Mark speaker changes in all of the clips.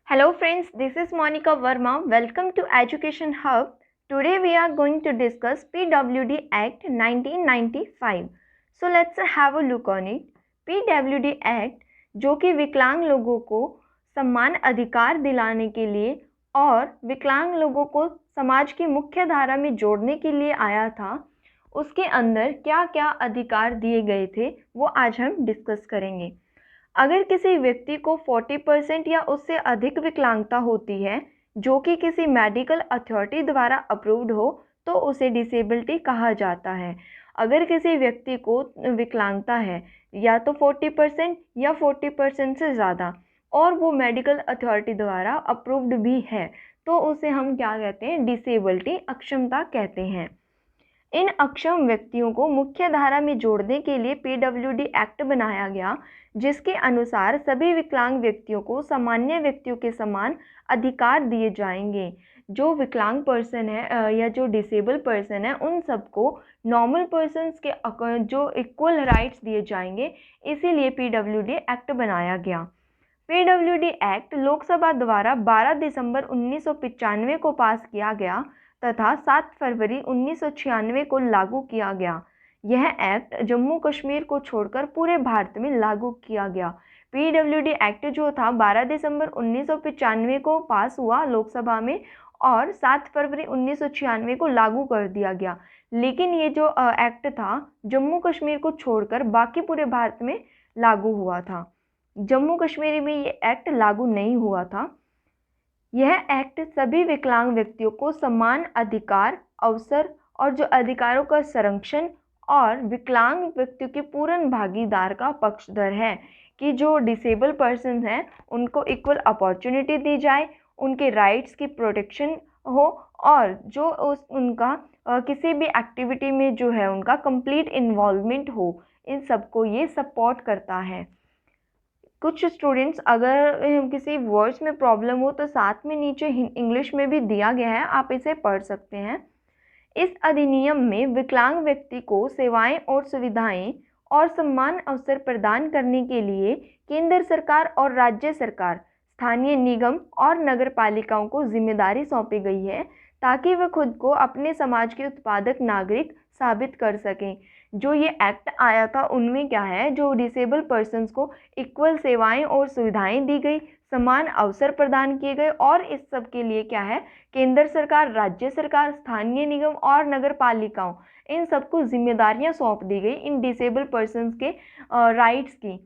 Speaker 1: Hello friends, this is Monica Verma. Welcome to Education Hub. Today we are going to discuss PWD Act 1995. So let's have a look on it. PWD Act जो कि विकलांग लोगों को समान अधिकार दिलाने के लिए और विकलांग लोगों को समाज की मुख्य धारा में जोड़ने के लिए आया था, उसके अंदर क्या क्या अधिकार दिए गए थे वो आज हम डिस्कस करेंगे। अगर किसी व्यक्ति को 40% या उससे अधिक विकलांगता होती है जो कि किसी मेडिकल अथॉरिटी द्वारा अप्रूव्ड हो तो उसे डिसेबिलिटी कहा जाता है। अगर किसी व्यक्ति को विकलांगता है या तो 40% या 40% से ज़्यादा और वो मेडिकल अथॉरिटी द्वारा अप्रूव्ड भी है तो उसे हम क्या कहते हैं, डिसेबिलिटी, अक्षमता कहते हैं। इन अक्षम व्यक्तियों को मुख्य धारा में जोड़ने के लिए पीडब्ल्यूडी एक्ट बनाया गया, जिसके अनुसार सभी विकलांग व्यक्तियों को सामान्य व्यक्तियों के समान अधिकार दिए जाएंगे। जो विकलांग पर्सन है या जो डिसेबल पर्सन है उन सबको नॉर्मल पर्सन्स के जो इक्वल राइट्स दिए जाएंगे, इसीलिए पीडब्ल्यूडी एक्ट बनाया गया। पीडब्ल्यूडी एक्ट लोकसभा द्वारा 12 दिसंबर 1995 को पास किया गया तथा 7 फरवरी 1996 को लागू किया गया। यह एक्ट जम्मू कश्मीर को छोड़कर पूरे भारत में लागू किया गया। पीडब्ल्यूडी एक्ट जो था 12 दिसंबर 1995 को पास हुआ लोकसभा में और 7 फरवरी 1996 को लागू कर दिया गया। लेकिन ये जो एक्ट था जम्मू कश्मीर को छोड़कर बाकी पूरे भारत में लागू हुआ था। जम्मू कश्मीर में ये एक्ट लागू नहीं हुआ था। यह एक्ट सभी विकलांग व्यक्तियों को समान अधिकार, अवसर और जो अधिकारों का संरक्षण और विकलांग व्यक्तियों के पूर्ण भागीदार का पक्षधर है कि जो डिसेबल पर्सन हैं उनको इक्वल अपॉर्चुनिटी दी जाए, उनके राइट्स की प्रोटेक्शन हो और जो उनका किसी भी एक्टिविटी में जो है उनका कंप्लीट इन्वॉल्वमेंट हो, इन सबको ये सपोर्ट करता है। कुछ स्टूडेंट्स अगर किसी वर्ड्स में प्रॉब्लम हो तो साथ में नीचे इंग्लिश में भी दिया गया है, आप इसे पढ़ सकते हैं। इस अधिनियम में विकलांग व्यक्ति को सेवाएं और सुविधाएं और समान अवसर प्रदान करने के लिए केंद्र सरकार और राज्य सरकार, स्थानीय निगम और नगर पालिकाओं को जिम्मेदारी सौंपी गई है ताकि वह खुद को अपने समाज के उत्पादक नागरिक साबित कर सकें। जो ये एक्ट आया था उनमें क्या है, जो डिसेबल पर्सन्स को इक्वल सेवाएं और सुविधाएं दी गई, समान अवसर प्रदान किए गए और इस सब के लिए क्या है, केंद्र सरकार, राज्य सरकार, स्थानीय निगम और नगर पालिकाओं, इन सबको जिम्मेदारियां सौंप दी गई इन डिसेबल पर्सन्स के राइट्स की,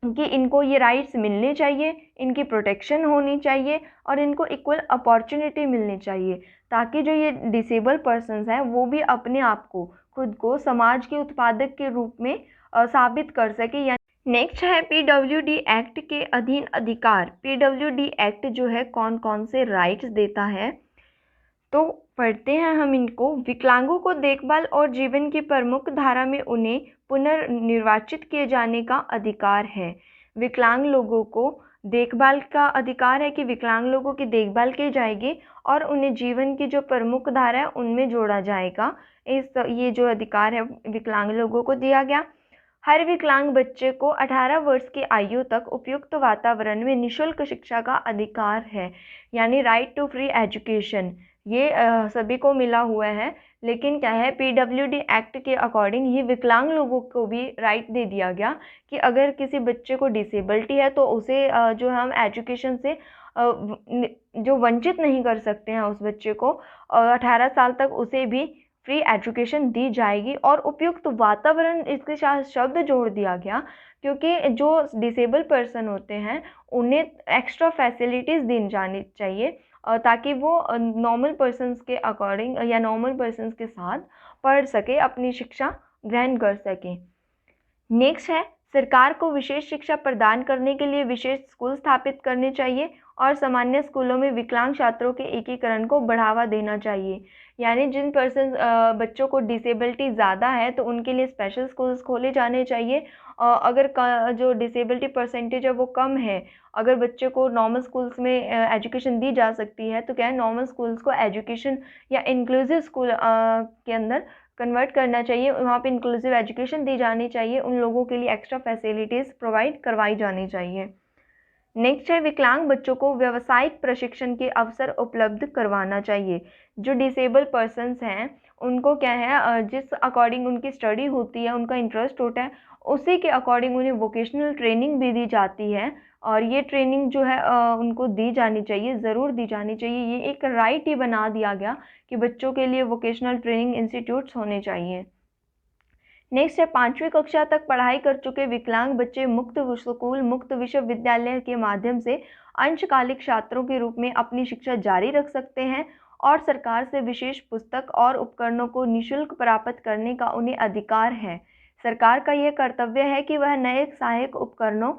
Speaker 1: कि इनको ये राइट्स मिलने चाहिए, इनकी प्रोटेक्शन होनी चाहिए और इनको इक्वल अपॉर्चुनिटी मिलनी चाहिए ताकि जो ये डिसेबल पर्सन्स हैं वो भी अपने आप को, खुद को समाज के उत्पादक के रूप में साबित कर सके। या नेक्स्ट है पीडब्ल्यूडी एक्ट के अधीन अधिकार। पीडब्ल्यूडी एक्ट जो है कौन कौन से राइट्स देता है तो पढ़ते हैं हम इनको। विकलांगों को देखभाल और जीवन की प्रमुख धारा में उन्हें पुनर्निर्वाचित किए जाने का अधिकार है। विकलांग लोगों को देखभाल का अधिकार है कि विकलांग लोगों की देखभाल की जाएगी और उन्हें जीवन की जो प्रमुख धारा है उनमें जोड़ा जाएगा। ये जो अधिकार है विकलांग लोगों को दिया गया। हर विकलांग बच्चे को 18 वर्ष की आयु तक उपयुक्त वातावरण में निःशुल्क शिक्षा का अधिकार है, यानी राइट टू फ्री एजुकेशन। ये सभी को मिला हुआ है, लेकिन क्या है, पीडब्ल्यूडी एक्ट के अकॉर्डिंग ये विकलांग लोगों को भी राइट दे दिया गया कि अगर किसी बच्चे को डिसेबिलिटी है तो उसे जो हम एजुकेशन से जो वंचित नहीं कर सकते हैं उस बच्चे को 18 साल तक उसे भी फ्री एजुकेशन दी जाएगी। और उपयुक्त वातावरण, इसके साथ शब्द जोड़ दिया गया क्योंकि जो डिसेबल पर्सन होते हैं उन्हें एक्स्ट्रा फैसिलिटीज़ दी जानी चाहिए ताकि वो नॉर्मल पर्सन्स के अकॉर्डिंग या नॉर्मल पर्सन्स के साथ पढ़ सके, अपनी शिक्षा ग्रहण कर सके। नेक्स्ट है, सरकार को विशेष शिक्षा प्रदान करने के लिए विशेष स्कूल स्थापित करने चाहिए और सामान्य स्कूलों में विकलांग छात्रों के एकीकरण को बढ़ावा देना चाहिए। यानी जिन बच्चों को डिसेबिलिटी ज़्यादा है तो उनके लिए स्पेशल स्कूल्स खोले जाने चाहिए। अगर जो डिसेबिलिटी परसेंटेज है वो कम है, अगर बच्चे को नॉर्मल स्कूल्स में एजुकेशन दी जा सकती है तो क्या है, नॉर्मल स्कूल्स को एजुकेशन या इंक्लूसिव स्कूल के अंदर कन्वर्ट करना चाहिए। वहाँ पे इंक्लूसिव एजुकेशन दी जानी चाहिए, उन लोगों के लिए एक्स्ट्रा फैसिलिटीज़ प्रोवाइड करवाई जानी चाहिए। नेक्स्ट है विकलांग बच्चों को व्यावसायिक प्रशिक्षण के अवसर उपलब्ध करवाना चाहिए। जो डिसेबल पर्सन्स हैं उनको क्या है, जिस अकॉर्डिंग उनकी स्टडी होती है, उनका इंटरेस्ट होता है, उसी के अकॉर्डिंग उन्हें वोकेशनल ट्रेनिंग भी दी जाती है। और ये ट्रेनिंग जो है उनको दी जानी चाहिए, ज़रूर दी जानी चाहिए। ये एक राइट ही बना दिया गया कि बच्चों के लिए वोकेशनल ट्रेनिंग इंस्टीट्यूट्स होने चाहिए। नेक्स्ट है 5वीं कक्षा तक पढ़ाई कर चुके विकलांग बच्चे मुक्त स्कूल, मुक्त विश्वविद्यालय के माध्यम से अंशकालिक छात्रों के रूप में अपनी शिक्षा जारी रख सकते हैं और सरकार से विशेष पुस्तक और उपकरणों को निःशुल्क प्राप्त करने का उन्हें अधिकार है। सरकार का यह कर्तव्य है कि वह नए सहायक उपकरणों,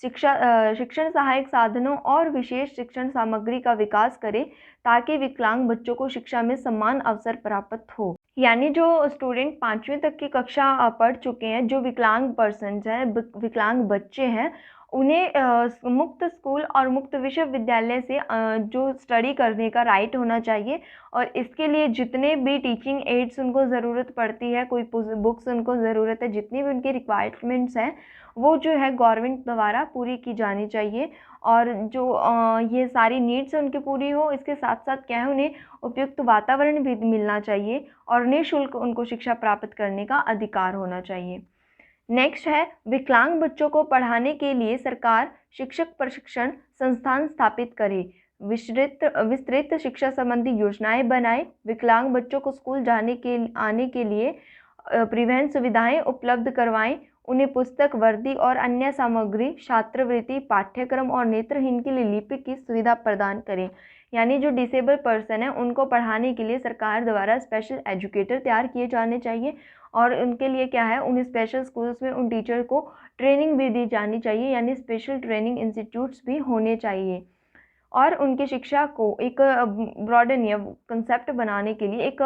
Speaker 1: शिक्षण सहायक साधनों और विशेष शिक्षण सामग्री का विकास करे ताकि विकलांग बच्चों को शिक्षा में समान अवसर प्राप्त हो। यानी जो स्टूडेंट 5वीं तक की कक्षा पढ़ चुके हैं, जो विकलांग पर्सन्स हैं, विकलांग बच्चे हैं, उन्हें मुक्त स्कूल और मुक्त विश्वविद्यालय से जो स्टडी करने का राइट होना चाहिए। और इसके लिए जितने भी टीचिंग एड्स उनको ज़रूरत पड़ती है, कोई बुक्स उनको ज़रूरत है, जितनी भी उनकी रिक्वायरमेंट्स हैं, वो जो है गवर्नमेंट द्वारा पूरी की जानी चाहिए। और जो ये सारी नीड्स उनकी पूरी हो, इसके साथ साथ क्या है, उन्हें उपयुक्त वातावरण भी मिलना चाहिए और निःशुल्क उनको शिक्षा प्राप्त करने का अधिकार होना चाहिए। नेक्स्ट है विकलांग बच्चों को पढ़ाने के लिए सरकार शिक्षक प्रशिक्षण संस्थान स्थापित करे, विस्तृत शिक्षा संबंधी योजनाएं बनाए, विकलांग बच्चों को स्कूल आने के लिए परिवहन सुविधाएं उपलब्ध करवाएं, उन्हें पुस्तक, वर्दी और अन्य सामग्री, छात्रवृत्ति, पाठ्यक्रम और नेत्रहीन के लिए लिपि की सुविधा प्रदान करें। यानी जो डिसेबल पर्सन है उनको पढ़ाने के लिए सरकार द्वारा स्पेशल एजुकेटर तैयार किए जाने चाहिए और उनके लिए क्या है, उन्हें स्पेशल स्कूल्स में उन टीचर को ट्रेनिंग भी दी जानी चाहिए, यानी स्पेशल ट्रेनिंग इंस्टीट्यूट्स भी होने चाहिए। और उनकी शिक्षा को एक ब्रॉडन या कंसेप्ट बनाने के लिए, एक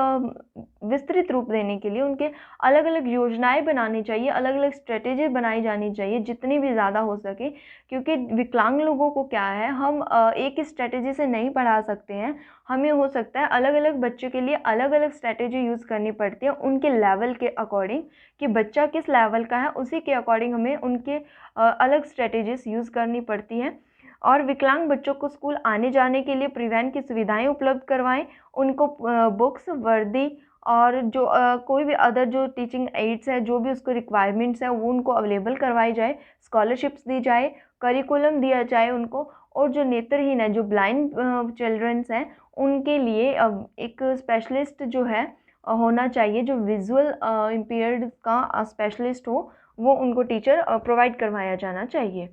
Speaker 1: विस्तृत रूप देने के लिए उनके अलग अलग योजनाएं बनानी चाहिए, अलग अलग स्ट्रेटेजी बनाई जानी चाहिए जितनी भी ज़्यादा हो सके। क्योंकि विकलांग लोगों को क्या है, हम एक ही स्ट्रेटेजी से नहीं पढ़ा सकते हैं, हमें हो सकता है अलग अलग बच्चों के लिए अलग अलग स्ट्रेटेजी यूज़ करनी पड़ती है उनके लेवल के अकॉर्डिंग, कि बच्चा किस लेवल का है उसी के अकॉर्डिंग हमें उनके अलग स्ट्रेटेजीज यूज़ करनी पड़ती हैं। और विकलांग बच्चों को स्कूल आने जाने के लिए परिवहन की सुविधाएं उपलब्ध करवाएं, उनको बुक्स, वर्दी और जो कोई भी अदर जो टीचिंग एड्स है, जो भी उसको रिक्वायरमेंट्स है, वो उनको अवेलेबल करवाई जाए, स्कॉलरशिप्स दी जाए, करिकुलम दिया जाए उनको। और जो नेत्रहीन है, जो ब्लाइंड चिल्ड्रंस हैं, उनके लिए एक स्पेशलिस्ट जो है होना चाहिए, जो विजुअल इम्पेयर्ड का स्पेशलिस्ट हो, वो उनको टीचर प्रोवाइड करवाया जाना चाहिए।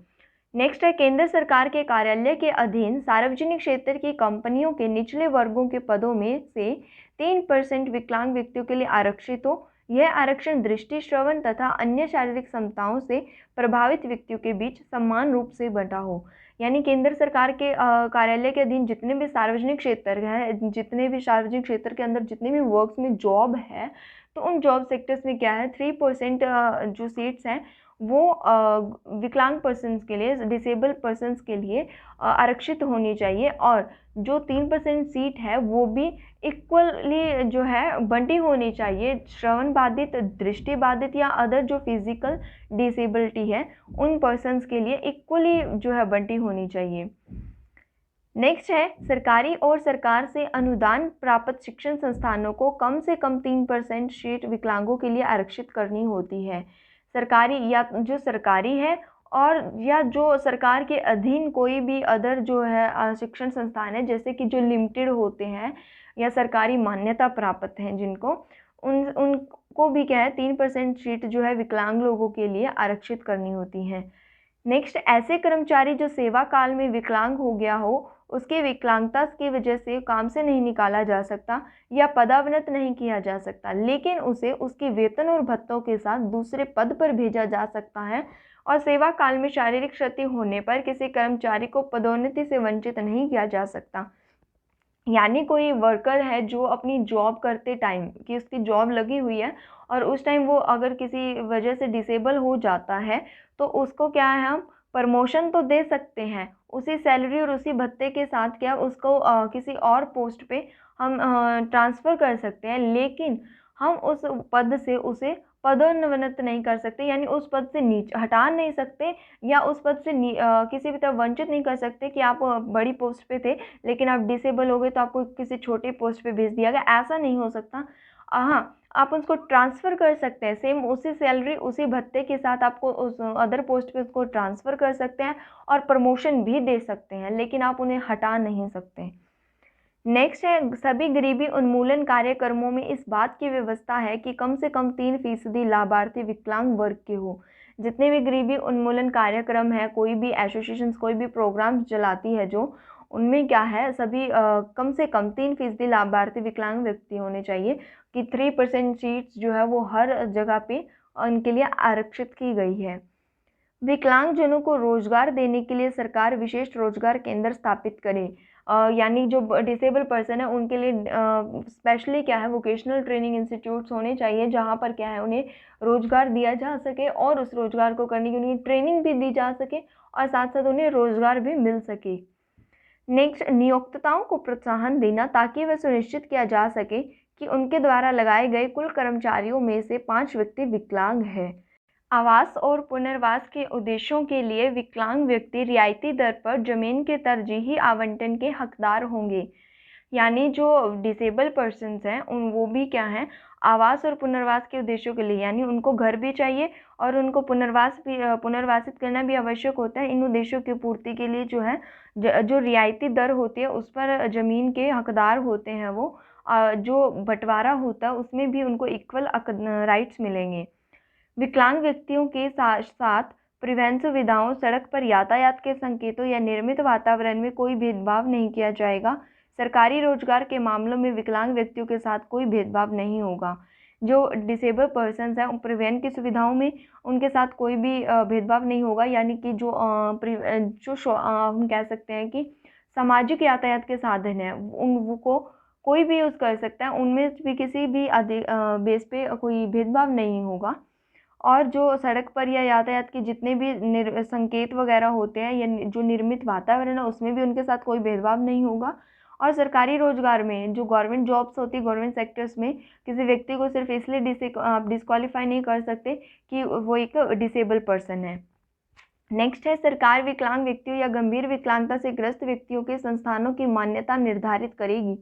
Speaker 1: नेक्स्ट है केंद्र सरकार के कार्यालय के अधीन सार्वजनिक क्षेत्र की कंपनियों के निचले वर्गों के पदों में से 3% विकलांग व्यक्तियों के लिए आरक्षित हो। यह आरक्षण दृष्टि, श्रवण तथा अन्य शारीरिक क्षमताओं से प्रभावित व्यक्तियों के बीच समान रूप से बंटा हो। यानी केंद्र सरकार के कार्यालय के अधीन जितने भी सार्वजनिक क्षेत्र हैं, जितने भी सार्वजनिक क्षेत्र के अंदर जितने भी वर्क्स में जॉब है, तो उन जॉब सेक्टर्स में क्या है, 3% जो सीट्स हैं वो विकलांग पर्सन्स के लिए, डिसेबल पर्सन्स के लिए आरक्षित होनी चाहिए। और जो 3% सीट है वो भी इक्वली जो है बंटी होनी चाहिए। श्रवण बाधित, दृष्टि बाधित या अदर जो फिजिकल डिसेबिलिटी है, उन पर्सन्स के लिए इक्वली जो है बंटी होनी चाहिए। नेक्स्ट है सरकारी और सरकार से अनुदान प्राप्त शिक्षण संस्थानों को कम से कम 3% सीट विकलांगों के लिए आरक्षित करनी होती है। सरकारी या जो सरकारी है और या जो सरकार के अधीन कोई भी अदर जो है शिक्षण संस्थान है, जैसे कि जो लिमिटेड होते हैं या सरकारी मान्यता प्राप्त हैं जिनको, उनको भी क्या है 3% सीट जो है विकलांग लोगों के लिए आरक्षित करनी होती हैं। नेक्स्ट, ऐसे कर्मचारी जो सेवा काल में विकलांग हो गया हो, उसके विकलांगता की वजह से काम से नहीं निकाला जा सकता या पदावनत नहीं किया जा सकता, लेकिन उसे उसके वेतन और भत्तों के साथ दूसरे पद पर भेजा जा सकता है। और सेवा काल में शारीरिक क्षति होने पर किसी कर्मचारी को पदोन्नति से वंचित नहीं किया जा सकता। यानी कोई वर्कर है जो अपनी जॉब करते टाइम, कि उसकी जॉब लगी हुई है और उस टाइम वो अगर किसी वजह से डिसेबल हो जाता है, तो उसको क्या है, हम प्रमोशन तो दे सकते हैं, उसी सैलरी और उसी भत्ते के साथ क्या उसको किसी और पोस्ट पे हम ट्रांसफ़र कर सकते हैं, लेकिन हम उस पद से उसे पदोन्नत नहीं कर सकते, यानी उस पद से नीचे हटा नहीं सकते या उस पद से किसी भी तरह वंचित नहीं कर सकते कि आप बड़ी पोस्ट पे थे लेकिन आप डिसेबल हो गए तो आपको किसी छोटी पोस्ट पे भेज दिया गया, ऐसा नहीं हो सकता। हाँ, आप उसको ट्रांसफ़र कर सकते हैं, सेम उसी सैलरी उसी भत्ते के साथ आपको उस अदर पोस्ट पे उसको ट्रांसफ़र कर सकते हैं और प्रमोशन भी दे सकते हैं, लेकिन आप उन्हें हटा नहीं सकते। नेक्स्ट है, सभी गरीबी उन्मूलन कार्यक्रमों में इस बात की व्यवस्था है कि कम से कम 3% लाभार्थी विकलांग वर्ग के हो। जितने भी गरीबी उन्मूलन कार्यक्रम है, कोई भी एसोसिएशंस कोई भी प्रोग्राम चलाती है जो, उनमें क्या है सभी कम से कम 3% लाभार्थी विकलांग व्यक्ति होने चाहिए कि 3% सीट्स जो है वो हर जगह पे उनके लिए आरक्षित की गई है। विकलांगजनों को रोजगार देने के लिए सरकार विशेष रोजगार केंद्र स्थापित करे, यानी जो डिसेबल पर्सन है उनके लिए स्पेशली क्या है वोकेशनल ट्रेनिंग इंस्टीट्यूट्स होने चाहिए जहाँ पर क्या है उन्हें रोजगार दिया जा सके और उस रोजगार को करने की उन्हें ट्रेनिंग भी दी जा सके और साथ साथ उन्हें रोजगार भी मिल सके। नेक्स्ट, नियोक्ताओं को प्रोत्साहन देना ताकि वह सुनिश्चित किया जा सके कि उनके द्वारा लगाए गए कुल कर्मचारियों में से 5 व्यक्ति विकलांग हैं। आवास और पुनर्वास के उद्देश्यों के लिए विकलांग व्यक्ति रियायती दर पर जमीन के तरजीही आवंटन के हकदार होंगे, यानी जो डिसेबल पर्सन्स हैं वो भी क्या हैं आवास और पुनर्वास के उद्देश्यों के लिए, यानी उनको घर भी चाहिए और उनको पुनर्वासित करना भी आवश्यक होता है। इन उद्देश्यों की पूर्ति के लिए जो है जो रियायती दर होती है उस पर ज़मीन के हकदार होते हैं वो, जो बंटवारा होता है उसमें भी उनको इक्वल राइट्स मिलेंगे। विकलांग व्यक्तियों के साथ साथ परिवहन सुविधाओं, सड़क पर यातायात के संकेतों या निर्मित वातावरण में कोई भेदभाव नहीं किया जाएगा। सरकारी रोजगार के मामलों में विकलांग व्यक्तियों के साथ कोई भेदभाव नहीं होगा। जो डिसेबल पर्सन्स हैं परिवहन की सुविधाओं में उनके साथ कोई भी भेदभाव नहीं होगा, यानी कि जो हम कह सकते हैं कि सामाजिक यातायात के साधन हैं उनको कोई भी यूज़ कर सकता है, उनमें भी किसी भी बेस पे कोई भेदभाव नहीं होगा। और जो सड़क पर या यातायात के जितने भी संकेत वगैरह होते हैं या जो निर्मित वातावरण है उसमें भी उनके साथ कोई भेदभाव नहीं होगा। और सरकारी रोजगार में जो गवर्नमेंट जॉब्स होती है गवर्नमेंट सेक्टर्स में किसी व्यक्ति को सिर्फ इसलिए आप डिस्क्वालीफाई नहीं कर सकते कि वो एक डिसेबल पर्सन है। नेक्स्ट है, सरकार विकलांग व्यक्तियों या गंभीर विकलांगता से ग्रस्त व्यक्तियों के संस्थानों की मान्यता निर्धारित करेगी।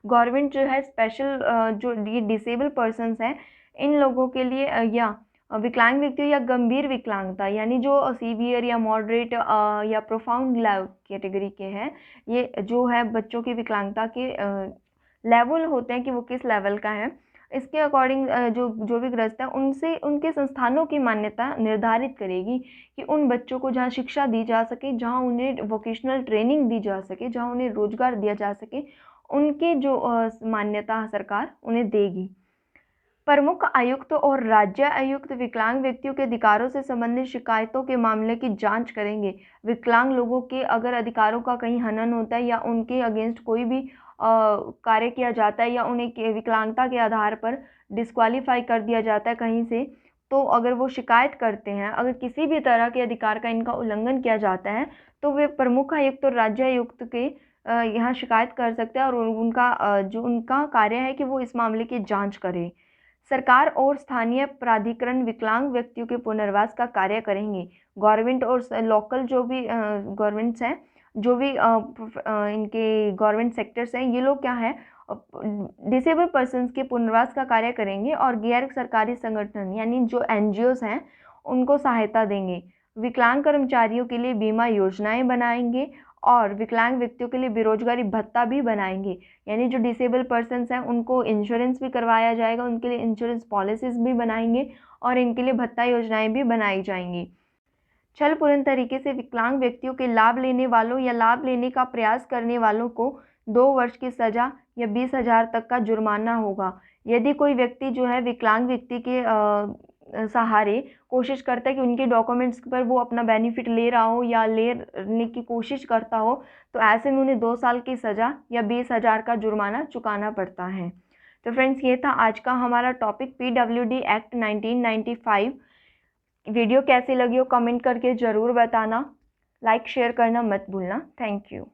Speaker 1: गवर्नमेंट जो है स्पेशल जो ये डिसेबल पर्सन्स हैं इन लोगों के लिए या विकलांग व्यक्तियों या गंभीर विकलांगता यानी जो सीवियर या मॉडरेट या प्रोफाउंड कैटेगरी के हैं, ये जो है बच्चों की विकलांगता के लेवल होते हैं कि वो किस लेवल का है, इसके अकॉर्डिंग जो भी ग्रस्त है उनसे उनके संस्थानों की मान्यता निर्धारित करेगी कि उन बच्चों को जहाँ शिक्षा दी जा सके, जहाँ उन्हें वोकेशनल ट्रेनिंग दी जा सके, जहाँ उन्हें रोजगार दिया जा सके, उनके जो मान्यता सरकार उन्हें देगी। प्रमुख आयुक्त और राज्य आयुक्त विकलांग व्यक्तियों के अधिकारों से संबंधित शिकायतों के मामले की जांच करेंगे। विकलांग लोगों के अगर अधिकारों का कहीं हनन होता है या उनके अगेंस्ट कोई भी कार्य किया जाता है या उन्हें विकलांगता के आधार पर डिस्क्वालीफाई कर दिया जाता है कहीं से, तो अगर वो शिकायत करते हैं, अगर किसी भी तरह के अधिकार का इनका उल्लंघन किया जाता है तो वे प्रमुख आयुक्त और राज्य आयुक्त के यहाँ शिकायत कर सकते हैं और उनका जो उनका कार्य है कि वो इस मामले की जाँच करें। सरकार और स्थानीय प्राधिकरण विकलांग व्यक्तियों के पुनर्वास का कार्य करेंगे। गवर्नमेंट और लोकल जो भी गवर्नमेंट्स हैं, जो भी इनके गवर्नमेंट सेक्टर्स हैं, ये लोग क्या है डिसेबल पर्सन्स के पुनर्वास का कार्य करेंगे और गैर सरकारी संगठन यानी जो NGOs हैं उनको सहायता देंगे। विकलांग कर्मचारियों के लिए बीमा योजनाएं बनाएंगे और विकलांग व्यक्तियों के लिए बेरोजगारी भत्ता भी बनाएंगे, यानी जो डिसेबल पर्सन्स हैं उनको इंश्योरेंस भी करवाया जाएगा, उनके लिए इंश्योरेंस पॉलिसीज़ भी बनाएंगे और इनके लिए भत्ता योजनाएं भी बनाई जाएंगी। छलपूर्ण तरीके से विकलांग व्यक्तियों के लाभ लेने वालों या लाभ लेने का प्रयास करने वालों को 2 वर्ष की सज़ा या 20,000 तक का जुर्माना होगा। यदि कोई व्यक्ति जो है विकलांग व्यक्ति के सहारे कोशिश करता है कि उनके डॉक्यूमेंट्स पर वो अपना बेनिफिट ले रहा हो या लेने की कोशिश करता हो, तो ऐसे में उन्हें 2 साल की सज़ा या 20,000 का जुर्माना चुकाना पड़ता है। तो फ्रेंड्स, ये था आज का हमारा टॉपिक PWD एक्ट 1995। वीडियो कैसी लगी हो कमेंट करके ज़रूर बताना, लाइक शेयर करना मत भूलना। Thank you.